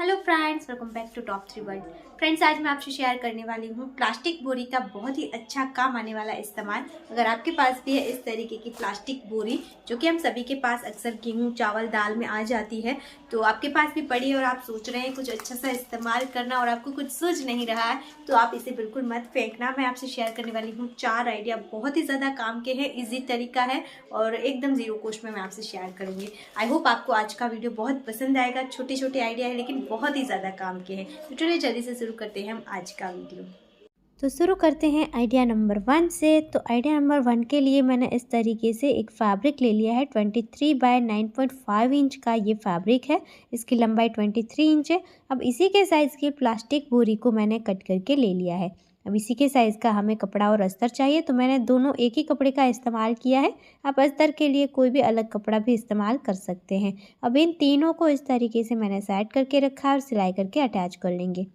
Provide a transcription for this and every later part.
Hello friends, welcome back to top 3 world. Friends, आज मैं आपसे शेयर करने वाली हूँ प्लास्टिक बोरी का बहुत ही अच्छा काम आने वाला इस्तेमाल। अगर आपके पास भी है इस तरीके की प्लास्टिक बोरी, जो कि हम सभी के पास अक्सर गेहूँ चावल दाल में आ जाती है, तो आपके पास भी पड़ी है और आप सोच रहे हैं कुछ अच्छा सा इस्तेमाल करना और आपको कुछ सूझ नहीं रहा है, तो आप इसे बिल्कुल मत फेंकना। मैं आपसे शेयर करने वाली हूँ 4 आइडिया, बहुत ही ज़्यादा काम के हैं, ईजी तरीका है और एकदम जीरो कॉस्ट में मैं आपसे शेयर करूँगी। आई होप आपको आज का वीडियो बहुत पसंद आएगा। छोटे छोटे आइडिया है लेकिन बहुत ही ज़्यादा काम के हैं। तो चलिए जल्दी से शुरू करते हैं हम आज का वीडियो। तो शुरू करते हैं आइडिया नंबर 1 से। तो आइडिया नंबर 1 के लिए मैंने इस तरीके से एक फैब्रिक ले लिया है। 23 बाय 9.5 इंच का ये फैब्रिक है। इसकी लंबाई 23 इंच है। अब इसी के साइज़ की प्लास्टिक बोरी को मैंने कट करके ले लिया है। अब इसी के साइज़ का हमें कपड़ा और अस्तर चाहिए, तो मैंने दोनों एक ही कपड़े का इस्तेमाल किया है। आप अस्तर के लिए कोई भी अलग कपड़ा भी इस्तेमाल कर सकते हैं। अब इन तीनों को इस तरीके से मैंने सेट करके रखा है और सिलाई करके अटैच कर लेंगे।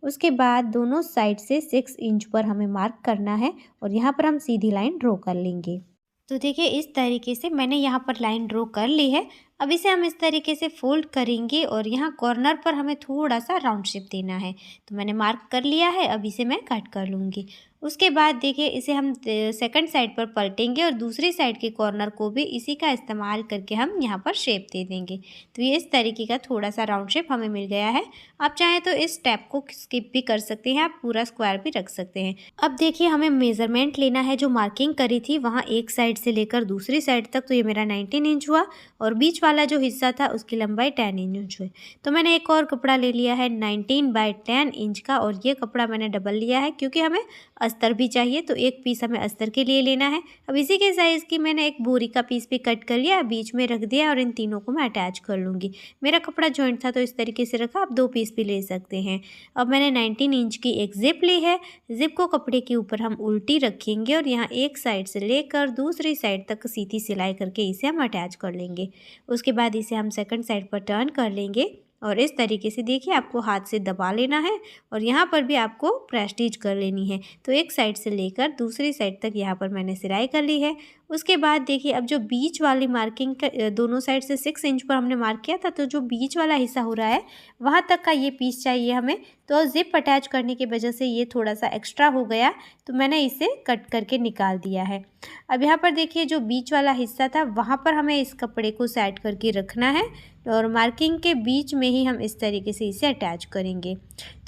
उसके बाद दोनों साइड से 6 इंच पर हमें मार्क करना है और यहाँ पर हम सीधी लाइन ड्रॉ कर लेंगे। तो देखिए इस तरीके से मैंने यहाँ पर लाइन ड्रॉ कर ली है। अब इसे हम इस तरीके से फोल्ड करेंगे और यहाँ कॉर्नर पर हमें थोड़ा सा राउंड शेप देना है। तो मैंने मार्क कर लिया है, अब इसे मैं कट कर लूँगी। उसके बाद देखिए इसे हम सेकंड साइड पर पलटेंगे और दूसरी साइड के कॉर्नर को भी इसी का इस्तेमाल करके हम यहाँ पर शेप दे देंगे। तो ये इस तरीके का थोड़ा सा राउंड शेप हमें मिल गया है। आप चाहें तो इस स्टेप को स्किप भी कर सकते हैं, आप पूरा स्क्वायर भी रख सकते हैं। अब देखिए हमें मेज़रमेंट लेना है, जो मार्किंग करी थी वहाँ एक साइड से लेकर दूसरी साइड तक। तो ये मेरा 19 इंच हुआ और बीच वाला जो हिस्सा था उसकी लंबाई 10 इंच हुई। तो मैंने एक और कपड़ा ले लिया है 19 बाय 10 इंच का, और ये कपड़ा मैंने डबल लिया है क्योंकि हमें अस्तर भी चाहिए, तो एक पीस हमें अस्तर के लिए लेना है। अब इसी के साइज़ की मैंने एक बोरी का पीस भी कट कर लिया, बीच में रख दिया और इन तीनों को मैं अटैच कर लूँगी। मेरा कपड़ा जॉइंट था तो इस तरीके से रखा, आप 2 पीस भी ले सकते हैं। अब मैंने 19 इंच की एक ज़िप ली है। ज़िप को कपड़े के ऊपर हम उल्टी रखेंगे और यहाँ एक साइड से लेकर दूसरी साइड तक सीधी सिलाई करके इसे हम अटैच कर लेंगे। उसके बाद इसे हम सेकंड साइड पर टर्न कर लेंगे और इस तरीके से देखिए आपको हाथ से दबा लेना है और यहाँ पर भी आपको प्रेस स्टिच कर लेनी है। तो एक साइड से लेकर दूसरी साइड तक यहाँ पर मैंने सिलाई कर ली है। उसके बाद देखिए अब जो बीच वाली मार्किंग का दोनों साइड से 6 इंच पर हमने मार्क किया था, तो जो बीच वाला हिस्सा हो रहा है वहाँ तक का ये पीस चाहिए हमें। तो ज़िप अटैच करने की वजह से ये थोड़ा सा एक्स्ट्रा हो गया, तो मैंने इसे कट करके निकाल दिया है। अब यहाँ पर देखिए जो बीच वाला हिस्सा था वहाँ पर हमें इस कपड़े को सेट करके रखना है और मार्किंग के बीच में ही हम इस तरीके से इसे अटैच करेंगे।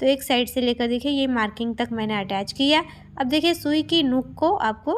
तो एक साइड से लेकर देखिए ये मार्किंग तक मैंने अटैच किया। अब देखिए सुई की नोक को आपको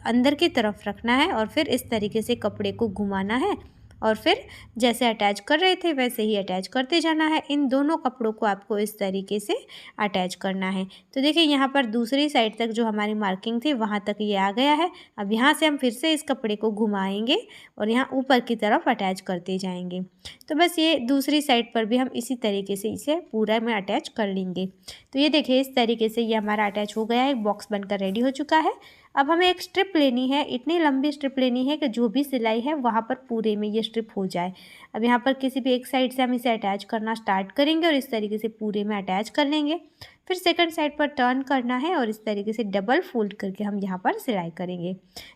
अंदर की तरफ रखना है और फिर इस तरीके से कपड़े को घुमाना है और फिर जैसे अटैच कर रहे थे वैसे ही अटैच करते जाना है। इन दोनों कपड़ों को आपको इस तरीके से अटैच करना है। तो देखिए यहाँ पर दूसरी साइड तक जो हमारी मार्किंग थी वहाँ तक ये आ गया है। अब यहाँ से हम फिर से इस कपड़े को घुमाएंगे और यहाँ ऊपर की तरफ अटैच करते जाएंगे। तो बस ये दूसरी साइड पर भी हम इसी तरीके से इसे पूरा में अटैच कर लेंगे। तो ये देखिए इस तरीके से ये हमारा अटैच हो गया है, एक बॉक्स बनकर रेडी हो चुका है। अब हमें एक स्ट्रिप लेनी है, इतनी लंबी स्ट्रिप लेनी है कि जो भी सिलाई है वहाँ पर पूरे में ये स्ट्रिप हो जाए। अब यहाँ पर किसी भी एक साइड से हम इसे अटैच करना स्टार्ट करेंगे और इस तरीके से पूरे में अटैच कर लेंगे। फिर सेकंड साइड पर टर्न करना है और इस तरीके से डबल फोल्ड करके हम यहाँ पर सिलाई करेंगे।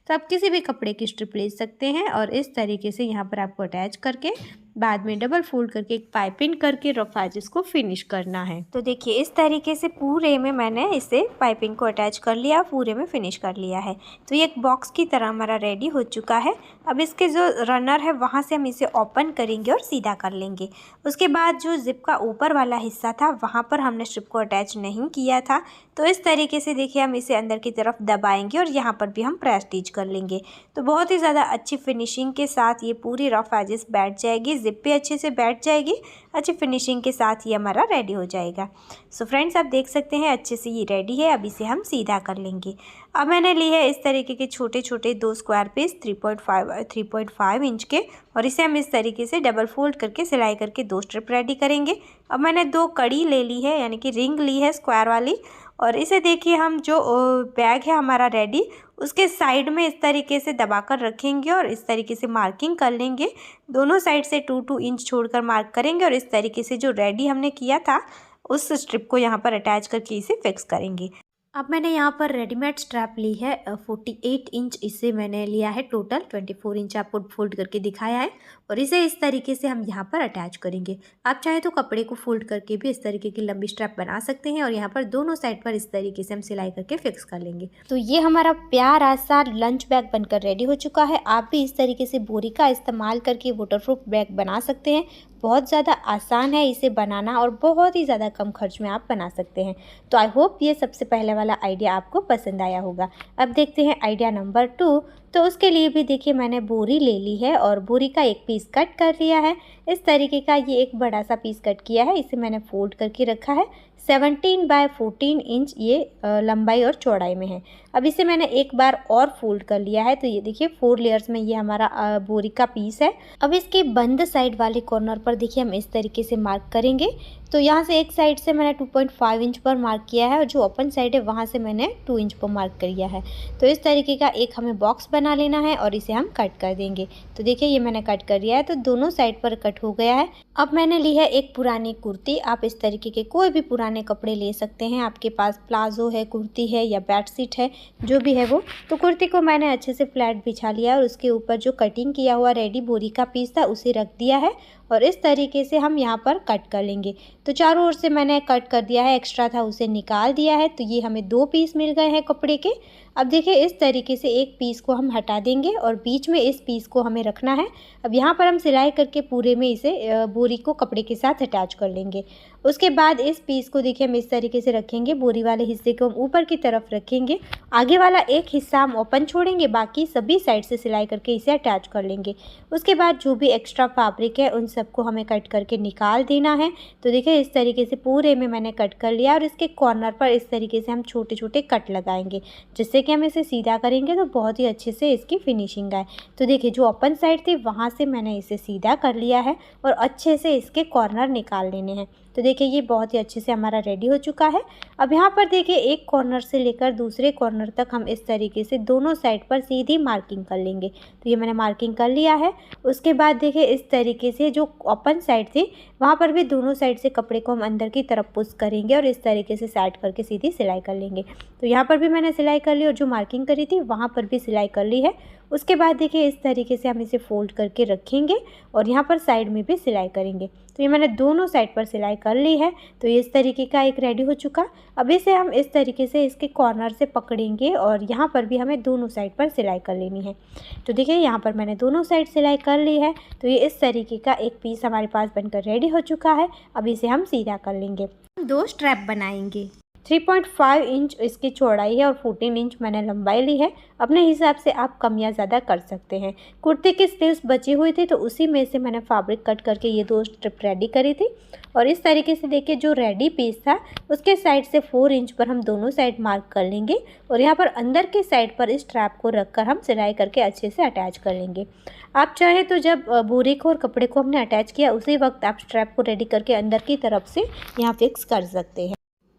तो आप किसी भी कपड़े की स्ट्रिप ले सकते हैं और इस तरीके से यहाँ पर आपको अटैच करके बाद में डबल फोल्ड करके एक पाइपिंग करके रफ एजेस को फिनिश करना है। तो देखिए इस तरीके से पूरे में मैंने इसे पाइपिंग को अटैच कर लिया, पूरे में फिनिश कर लिया है। तो ये एक बॉक्स की तरह हमारा रेडी हो चुका है। अब इसके जो रनर है वहाँ से हम इसे ओपन करेंगे और सीधा कर लेंगे। उसके बाद जो जिप का ऊपर वाला हिस्सा था वहाँ पर हमने स्ट्रिप को अटैच नहीं किया था, तो इस तरीके से देखिए हम इसे अंदर की तरफ दबाएंगे और यहाँ पर भी हम प्रेस स्टिच कर लेंगे। तो बहुत ही ज़्यादा अच्छी फिनिशिंग के साथ ये पूरी रफ एजेस बैठ जाएगी, जिप भी अच्छे से बैठ जाएगी, अच्छी फिनिशिंग के साथ ये हमारा रेडी हो जाएगा। सो फ्रेंड्स आप देख सकते हैं अच्छे से ये रेडी है। अब इसे हम सीधा कर लेंगे। अब मैंने ली है इस तरीके के छोटे छोटे 2 स्क्वायर पीस 3.5 इंच के, और इसे हम इस तरीके से डबल फोल्ड करके सिलाई करके 2 स्ट्रिप रेडी करेंगे। अब मैंने 2 कड़ी ले ली है, यानी कि रिंग ली है स्क्वायर वाली, और इसे देखिए हम जो बैग है हमारा रेडी, उसके साइड में इस तरीके से दबाकर रखेंगे और इस तरीके से मार्किंग कर लेंगे। दोनों साइड से 2-2 इंच छोड़कर मार्क करेंगे और इस तरीके से जो रेडी हमने किया था उस स्ट्रिप को यहाँ पर अटैच करके इसे फिक्स करेंगे। अब मैंने यहाँ पर रेडीमेड स्ट्रैप ली है 48 इंच, इसे मैंने लिया है टोटल 24 इंच आपको फोल्ड करके दिखाया है और इसे इस तरीके से हम यहाँ पर अटैच करेंगे। आप चाहे तो कपड़े को फोल्ड करके भी इस तरीके की लंबी स्ट्रैप बना सकते हैं और यहाँ पर दोनों साइड पर इस तरीके से हम सिलाई करके फिक्स कर लेंगे। तो ये हमारा प्यारा सा लंच बैग बनकर रेडी हो चुका है। आप भी इस तरीके से बोरी का इस्तेमाल करके वाटरप्रूफ बैग बना सकते हैं। बहुत ज़्यादा आसान है इसे बनाना और बहुत ही ज़्यादा कम खर्च में आप बना सकते हैं। तो आई होप ये सबसे पहले वाला आइडिया आपको पसंद आया होगा। अब देखते हैं आइडिया नंबर 2। तो उसके लिए भी देखिए मैंने बोरी ले ली है और बोरी का एक पीस कट कर लिया है। इस तरीके का ये एक बड़ा सा पीस कट किया है, इसे मैंने फोल्ड करके रखा है। 17 बाय 14 इंच ये लंबाई और चौड़ाई में है। अब इसे मैंने एक बार और फोल्ड कर लिया है। तो ये देखिए 4 लेयर्स में ये हमारा बोरी का पीस है। अब इसके बंद साइड वाले कॉर्नर पर देखिए हम इस तरीके से मार्क करेंगे। तो यहाँ से एक साइड से मैंने 2.5 इंच पर मार्क किया है और जो ओपन साइड है वहाँ से मैंने 2 इंच पर मार्क किया है। तो इस तरीके का एक हमें बॉक्स बना लेना है और इसे हम कट कर देंगे। तो देखिए ये मैंने कट कर दिया है, तो दोनों साइड पर कट हो गया है। अब मैंने ली है एक पुरानी कुर्ती। आप इस तरीके के कोई भी पुराने कपड़े ले सकते हैं। आपके पास प्लाजो है, कुर्ती है या बेडशीट है, जो भी है वो। तो कुर्ती को मैंने अच्छे से फ्लैट बिछा लिया और उसके ऊपर जो कटिंग किया हुआ रेडी बोरी का पीस था उसे रख दिया है और इस तरीके से हम यहाँ पर कट कर लेंगे। तो चारों ओर से मैंने कट कर दिया है, एक्स्ट्रा था उसे निकाल दिया है। तो ये हमें 2 पीस मिल गए हैं कपड़े के। अब देखिए इस तरीके से एक पीस को हम हटा देंगे और बीच में इस पीस को हमें रखना है। अब यहाँ पर हम सिलाई करके पूरे में इसे बोरी को कपड़े के साथ अटैच कर लेंगे। उसके बाद इस पीस को देखिए हम इस तरीके से रखेंगे, बोरी वाले हिस्से को हम ऊपर की तरफ रखेंगे। आगे वाला एक हिस्सा हम ओपन छोड़ेंगे, बाकी सभी साइड से सिलाई करके इसे अटैच कर लेंगे। उसके बाद जो भी एक्स्ट्रा फैब्रिक है उन सबको हमें कट करके निकाल देना है। तो देखिए इस तरीके से पूरे में मैंने कट कर लिया और इसके कॉर्नर पर इस तरीके से हम छोटे छोटे कट लगाएंगे, जिससे कि हम इसे सीधा करेंगे तो बहुत ही अच्छे से इसकी फिनिशिंग आए। तो देखिए जो ओपन साइड थी वहाँ से मैंने इसे सीधा कर लिया है और अच्छे से इसके कॉर्नर निकाल लेने हैं। तो देखिए ये बहुत ही अच्छे से हमारा रेडी हो चुका है। अब यहाँ पर देखिए एक कॉर्नर से लेकर दूसरे कॉर्नर तक हम इस तरीके से दोनों साइड पर सीधी मार्किंग कर लेंगे। तो ये मैंने मार्किंग कर लिया है। उसके बाद देखिए इस तरीके से जो ओपन साइड थी वहाँ पर भी दोनों साइड से कपड़े को हम अंदर की तरफ पुश करेंगे और इस तरीके से साइड करके सीधी सिलाई कर लेंगे। तो यहाँ पर भी मैंने सिलाई कर ली और जो मार्किंग करी थी वहाँ पर भी सिलाई कर ली है। उसके बाद देखिए इस तरीके से हम इसे फोल्ड करके रखेंगे और यहाँ पर साइड में भी सिलाई करेंगे। तो ये मैंने दोनों साइड पर सिलाई कर ली है। तो ये इस तरीके का एक रेडी हो चुका। अब इसे हम इस तरीके से इसके कॉर्नर से पकड़ेंगे और यहाँ पर भी हमें दोनों साइड पर सिलाई कर लेनी है। तो देखिए यहाँ पर मैंने दोनों साइड सिलाई कर ली है। तो ये इस तरीके का एक पीस हमारे पास बनकर रेडी हो चुका है। अब इसे हम सीधा कर लेंगे। 2 स्ट्रैप बनाएंगे। 3.5 इंच इसकी चौड़ाई है और 14 इंच मैंने लंबाई ली है। अपने हिसाब से आप कम या ज़्यादा कर सकते हैं। कुर्ते की स्लीव्स बची हुई थी तो उसी में से मैंने फैब्रिक कट करके ये 2 स्ट्रिप रेडी करी थी। और इस तरीके से देखिए जो रेडी पीस था उसके साइड से 4 इंच पर हम दोनों साइड मार्क कर लेंगे और यहाँ पर अंदर के साइड पर इस स्ट्रैप को रखकर हम सिलाई करके अच्छे से अटैच कर लेंगे। आप चाहे तो जब बोरी को और कपड़े को हमने अटैच किया उसी वक्त आप स्ट्रैप को रेडी करके अंदर की तरफ से यहाँ फिक्स कर सकते हैं।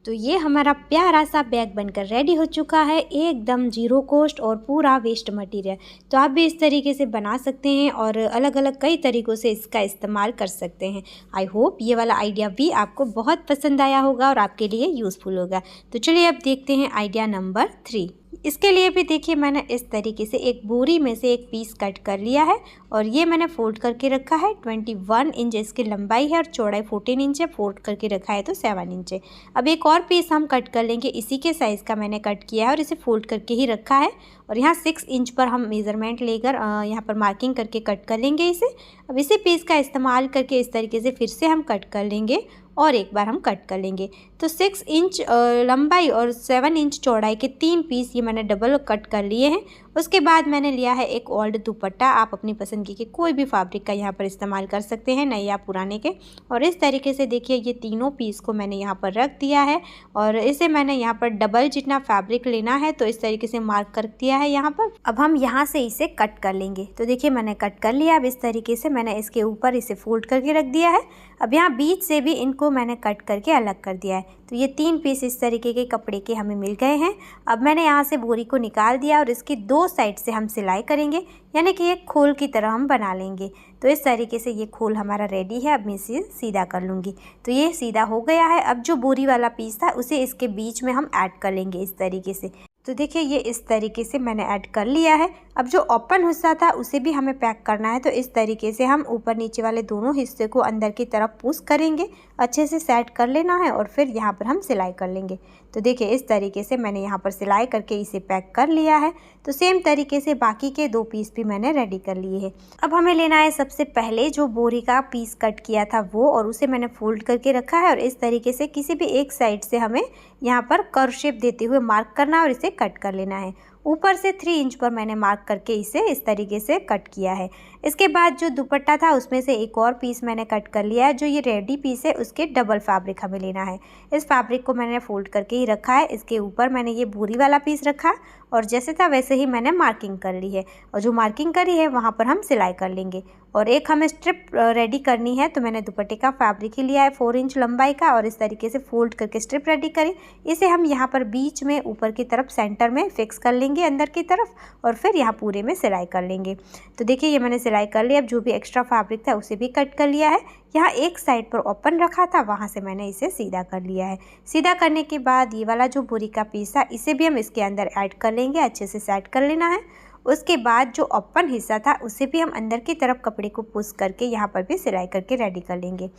तो ये हमारा प्यारा सा बैग बनकर रेडी हो चुका है, एकदम जीरो कॉस्ट और पूरा वेस्ट मटेरियल। तो आप भी इस तरीके से बना सकते हैं और अलग अलग कई तरीक़ों से इसका इस्तेमाल कर सकते हैं। आई होप ये वाला आइडिया भी आपको बहुत पसंद आया होगा और आपके लिए यूज़फुल होगा। तो चलिए अब देखते हैं आइडिया नंबर 3। इसके लिए भी देखिए मैंने इस तरीके से एक बोरी में से एक पीस कट कर लिया है और ये मैंने फोल्ड करके रखा है। 21 इंच इसकी लंबाई है और चौड़ाई 14 इंच है। फोल्ड करके रखा है तो 7 इंच है। अब एक और पीस हम कट कर लेंगे, इसी के साइज़ का मैंने कट किया है और इसे फोल्ड करके ही रखा है और यहाँ 6 इंच पर हम मेज़रमेंट लेकर यहाँ पर मार्किंग करके कट कर लेंगे इसे। अब इसी पीस का इस्तेमाल करके इस तरीके से फिर से हम कट कर लेंगे और एक बार हम कट कर लेंगे। तो 6 इंच लंबाई और 7 इंच चौड़ाई के 3 पीस ये मैंने डबल कट कर लिए हैं। उसके बाद मैंने लिया है एक ओल्ड दुपट्टा। आप अपनी पसंद के कोई भी फैब्रिक का यहाँ पर इस्तेमाल कर सकते हैं, नए या पुराने के। और इस तरीके से देखिए ये तीनों पीस को मैंने यहाँ पर रख दिया है और इसे मैंने यहाँ पर डबल जितना फैब्रिक लेना है तो इस तरीके से मार्क कर दिया है यहाँ पर। अब हम यहाँ से इसे कट कर लेंगे। तो देखिए मैंने कट कर लिया। अब इस तरीके से मैंने इसके ऊपर इसे फोल्ड करके रख दिया है। अब यहाँ बीच से भी इनको मैंने कट करके अलग कर दिया है। तो ये 3 पीस इस तरीके के कपड़े के हमें मिल गए हैं। अब मैंने यहाँ से बोरी को निकाल दिया और इसकी 2 दो साइड से हम सिलाई करेंगे, यानी कि एक खोल की तरह हम बना लेंगे। तो इस तरीके से ये खोल हमारा रेडी है। अब मैं इसे सीधा कर लूँगी। तो ये सीधा हो गया है। अब जो बोरी वाला पीस था उसे इसके बीच में हम ऐड कर लेंगे इस तरीके से। तो देखिए ये इस तरीके से मैंने ऐड कर लिया है। अब जो ओपन हिस्सा था उसे भी हमें पैक करना है। तो इस तरीके से हम ऊपर नीचे वाले दोनों हिस्से को अंदर की तरफ पुश करेंगे, अच्छे से सेट कर लेना है और फिर यहाँ पर हम सिलाई कर लेंगे। तो देखिए इस तरीके से मैंने यहाँ पर सिलाई करके इसे पैक कर लिया है। तो सेम तरीके से बाकी के दो पीस भी मैंने रेडी कर लिए हैं। अब हमें लेना है सबसे पहले जो बोरी का पीस कट किया था वो, और उसे मैंने फोल्ड करके रखा है और इस तरीके से किसी भी एक साइड से हमें यहाँ पर कर्व शेप देते हुए मार्क करना है और इसे कट कर लेना है। ऊपर से 3 इंच पर मैंने मार्क करके इसे इस तरीके से कट किया है। इसके बाद जो दुपट्टा था उसमें से एक और पीस मैंने कट कर लिया है। जो ये रेडी पीस है उसके डबल फैब्रिक हमें लेना है। इस फैब्रिक को मैंने फोल्ड करके ही रखा है। इसके ऊपर मैंने ये बोरी वाला पीस रखा और जैसे था वैसे ही मैंने मार्किंग कर ली है, और जो मार्किंग करी है वहाँ पर हम सिलाई कर लेंगे। और एक हमें स्ट्रिप रेडी करनी है। तो मैंने दुपट्टे का फैब्रिक ही लिया है 4 इंच लंबाई का और इस तरीके से फोल्ड करके स्ट्रिप रेडी करी। इसे हम यहाँ पर बीच में ऊपर की तरफ सेंटर में फिक्स कर लेंगे अंदर की तरफ, और फिर यहाँ पूरे में सिलाई कर लेंगे। तो देखिए ये मैंने सिलाई कर लिया। अब जो भी एक्स्ट्रा फैब्रिक था उसे भी कट कर लिया है। यहाँ एक साइड पर ओपन रखा था, वहाँ से मैंने इसे सीधा कर लिया है। सीधा करने के बाद ये वाला जो बोरी का पीस था इसे भी हम इसके अंदर ऐड कर लेंगे, अच्छे से सेट कर लेना है। उसके बाद जो ओपन हिस्सा था उसे भी हम अंदर की तरफ कपड़े को पुश करके यहाँ पर भी सिलाई करके रेडी कर लेंगे।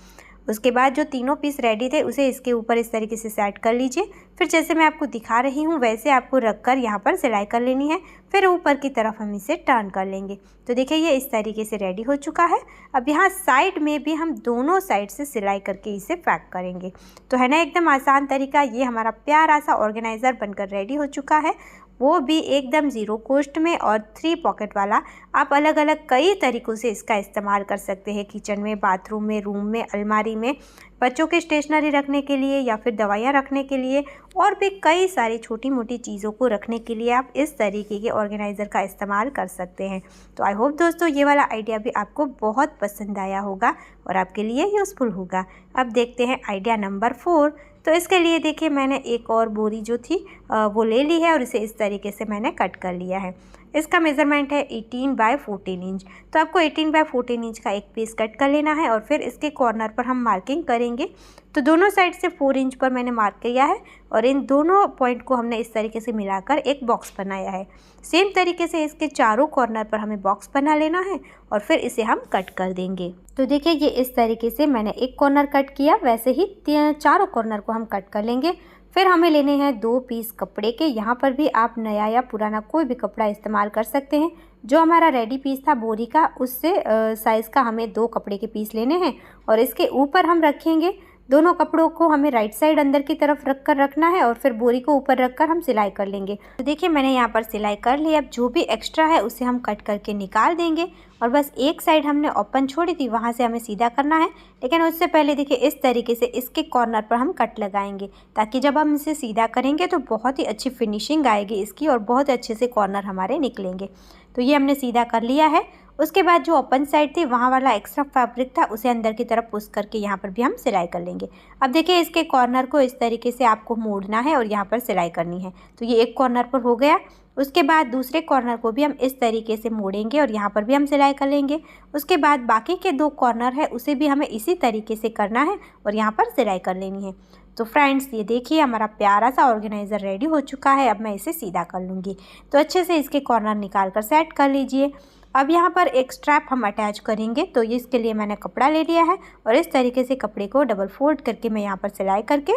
उसके बाद जो तीनों पीस रेडी थे उसे इसके ऊपर इस तरीके से सेट कर लीजिए। फिर जैसे मैं आपको दिखा रही हूँ वैसे आपको रखकर यहाँ पर सिलाई कर लेनी है। फिर ऊपर की तरफ हम इसे टर्न कर लेंगे। तो देखिए ये इस तरीके से रेडी हो चुका है। अब यहाँ साइड में भी हम दोनों साइड से सिलाई करके इसे पैक करेंगे। तो है ना एकदम आसान तरीका। ये हमारा प्यारा सा ऑर्गेनाइज़र बनकर रेडी हो चुका है, वो भी एकदम ज़ीरो कॉस्ट में और 3 पॉकेट वाला। आप अलग अलग कई तरीक़ों से इसका इस्तेमाल कर सकते हैं, किचन में, बाथरूम में, रूम में, अलमारी में, बच्चों के स्टेशनरी रखने के लिए या फिर दवाइयाँ रखने के लिए, और भी कई सारी छोटी मोटी चीज़ों को रखने के लिए आप इस तरीके के ऑर्गेनाइज़र का इस्तेमाल कर सकते हैं। तो आई होप दोस्तों ये वाला आइडिया भी आपको बहुत पसंद आया होगा और आपके लिए यूज़फुल होगा। अब देखते हैं आइडिया नंबर 4। तो इसके लिए देखिए मैंने एक और बोरी जो थी वो ले ली है और इसे इस तरीके से मैंने कट कर लिया है। इसका मेज़रमेंट है 18 बाय 14 इंच। तो आपको 18 बाय 14 इंच का एक पीस कट कर लेना है और फिर इसके कॉर्नर पर हम मार्किंग करेंगे। तो दोनों साइड से 4 इंच पर मैंने मार्क किया है और इन दोनों पॉइंट को हमने इस तरीके से मिलाकर एक बॉक्स बनाया है। सेम तरीके से इसके चारों कॉर्नर पर हमें बॉक्स बना लेना है और फिर इसे हम कट कर देंगे। तो देखिए ये इस तरीके से मैंने एक कॉर्नर कट किया, वैसे ही चारों कॉर्नर को हम कट कर लेंगे। फिर हमें लेने हैं 2 पीस कपड़े के। यहाँ पर भी आप नया या पुराना कोई भी कपड़ा इस्तेमाल कर सकते हैं। जो हमारा रेडी पीस था बोरी का उससे साइज़ का हमें 2 कपड़े के पीस लेने हैं और इसके ऊपर हम रखेंगे। दोनों कपड़ों को हमें राइट साइड अंदर की तरफ रखना है और फिर बोरी को ऊपर रखकर हम सिलाई कर लेंगे। तो देखिए मैंने यहाँ पर सिलाई कर ली। अब जो भी एक्स्ट्रा है उसे हम कट करके निकाल देंगे और बस एक साइड हमने ओपन छोड़ी थी, वहाँ से हमें सीधा करना है। लेकिन उससे पहले देखिए इस तरीके से इसके कॉर्नर पर हम कट लगाएंगे, ताकि जब हम इसे सीधा करेंगे तो बहुत ही अच्छी फिनिशिंग आएगी इसकी और बहुत अच्छे से कॉर्नर हमारे निकलेंगे। तो ये हमने सीधा कर लिया है। उसके बाद जो ओपन साइड थी वहाँ वाला एक्स्ट्रा फैब्रिक था उसे अंदर की तरफ पुश करके यहाँ पर भी हम सिलाई कर लेंगे। अब देखिए इसके कॉर्नर को इस तरीके से आपको मोड़ना है और यहाँ पर सिलाई करनी है। तो ये एक कॉर्नर पर हो गया। उसके बाद दूसरे कॉर्नर को भी हम इस तरीके से मोड़ेंगे और यहाँ पर भी हम सिलाई कर लेंगे। उसके बाद बाकी के 2 कॉर्नर है उसे भी हमें इसी तरीके से करना है और यहाँ पर सिलाई कर लेनी है। तो फ्रेंड्स ये देखिए हमारा प्यारा सा ऑर्गेनाइज़र रेडी हो चुका है। अब मैं इसे सीधा कर लूँगी। तो अच्छे से इसके कॉर्नर निकाल कर सेट कर लीजिए। अब यहाँ पर एक स्ट्रैप हम अटैच करेंगे। तो इसके लिए मैंने कपड़ा ले लिया है और इस तरीके से कपड़े को डबल फोल्ड करके मैं यहाँ पर सिलाई करके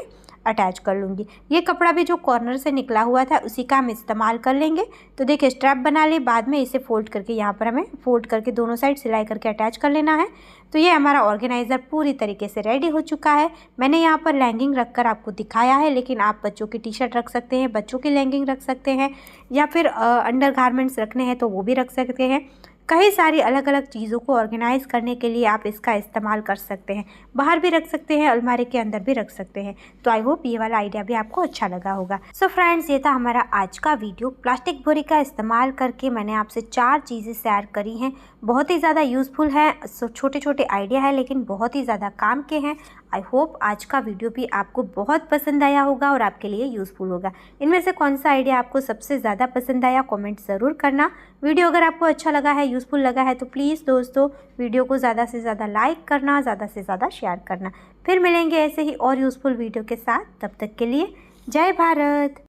अटैच कर लूँगी। ये कपड़ा भी जो कॉर्नर से निकला हुआ था उसी का हम इस्तेमाल कर लेंगे। तो देखिए स्ट्रैप बना ले, बाद में इसे फोल्ड करके यहाँ पर हमें फोल्ड करके दोनों साइड सिलाई करके अटैच कर लेना है। तो ये हमारा ऑर्गेनाइज़र पूरी तरीके से रेडी हो चुका है। मैंने यहाँ पर लैंगिंग रखकर आपको दिखाया है, लेकिन आप बच्चों की टी-शर्ट रख सकते हैं, बच्चों की लैंगिंग रख सकते हैं या फिर अंडर गारमेंट्स रखने हैं तो वो भी रख सकते हैं। कई सारी अलग अलग चीज़ों को ऑर्गेनाइज़ करने के लिए आप इसका इस्तेमाल कर सकते हैं। बाहर भी रख सकते हैं, अलमारी के अंदर भी रख सकते हैं। तो आई होप ये वाला आइडिया भी आपको अच्छा लगा होगा। सो फ्रेंड्स, ये था हमारा आज का वीडियो। प्लास्टिक बोरी का इस्तेमाल करके मैंने आपसे 4 चीज़ें शेयर करी हैं। बहुत ही ज़्यादा यूज़फुल है। सो छोटे छोटे आइडिया है लेकिन बहुत ही ज़्यादा काम के हैं। आई होप आज का वीडियो भी आपको बहुत पसंद आया होगा और आपके लिए यूज़फुल होगा। इनमें से कौन सा आइडिया आपको सबसे ज़्यादा पसंद आया, कमेंट ज़रूर करना। वीडियो अगर आपको अच्छा लगा है, यूज़फुल लगा है तो प्लीज़ दोस्तों वीडियो को ज़्यादा से ज़्यादा लाइक करना, ज़्यादा से ज़्यादा शेयर करना। फिर मिलेंगे ऐसे ही और यूज़फुल वीडियो के साथ। तब तक के लिए जय भारत।